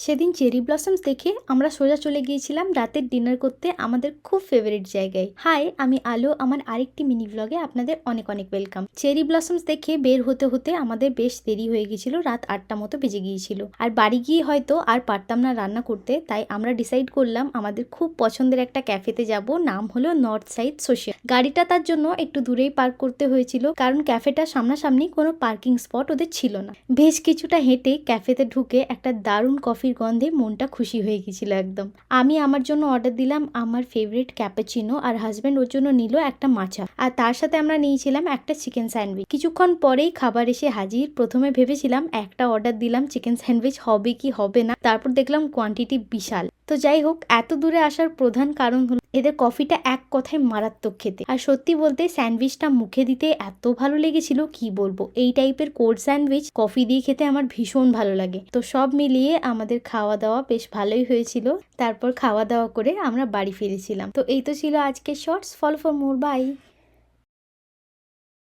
সেদিন cherry blossoms দেখে আমরা সোজা চলে গিয়েছিলাম রাতের ডিনার করতে আমাদের খুব ফেভারিট জায়গায়। হাই, আমি আলো। আমার আরেকটি মিনি ব্লগে আপনাদের অনেক অনেক ওয়েলকাম। চেরি ব্লসমস দেখে বের হতে হতে আমাদের বেশ দেরি হয়ে গিয়েছিল, রাত 8টা মতো বেজে গিয়েছিল। আর বাড়ি গিয়ে হয়তো আর পারতাম না রান্না করতে, তাই আমরা ডিসাইড করলাম আমাদের খুব পছন্দের একটা ক্যাফেতে যাব। নাম হলো নর্থ সাইড সোশিয়াল। গাড়িটা তার জন্য একটু দূরেই পার্ক করতে হয়েছিল, কারণ ক্যাফেটা সামনাসামনি কোনো পার্কিং স্পট ওদের ছিল না। বেশ কিছুটা হেঁটে ক্যাফেতে ঢুকে একটা দারুণ কফির গন্ধে মনটা খুশি হয়ে গেছিল একদম। আমি আমার জন্য অর্ডার দিলাম আমার ফেভারিট ক্যাপাচিনো, আর হাজব্যান্ড ওর জন্য নিল একটা মাচা, আর তার সাথে আমরা নিয়েছিলাম একটা চিকেন স্যান্ডউইচ। কিছুক্ষণ পরেই খাবার এসে হাজির। প্রথমে ভেবেছিলাম একটা অর্ডার দিলাম চিকেন স্যান্ডউইচ, হবে কি হবে না, তারপর দেখলাম কোয়ান্টিটি বিশাল। তো যাই হোক, এত দূরে আসার প্রধান কারণ হলো এদের কফিটা এক কথায় মারাত্মক খেতে। আর সত্যি বলতে স্যান্ডউইচটা মুখে দিতে এত ভালো লেগেছিল কি বলবো। এই টাইপের কোল্ড স্যান্ডউইচ কফি দিয়ে খেতে আমার ভীষণ ভালো লাগে। তো সব মিলিয়ে আমাদের খাওয়া দাওয়া বেশ ভালোই হয়েছিল। তারপর খাওয়া দাওয়া করে আমরা বাড়ি ফিরেছিলাম। তো এই তো ছিল আজকের shorts. Follow for more, by.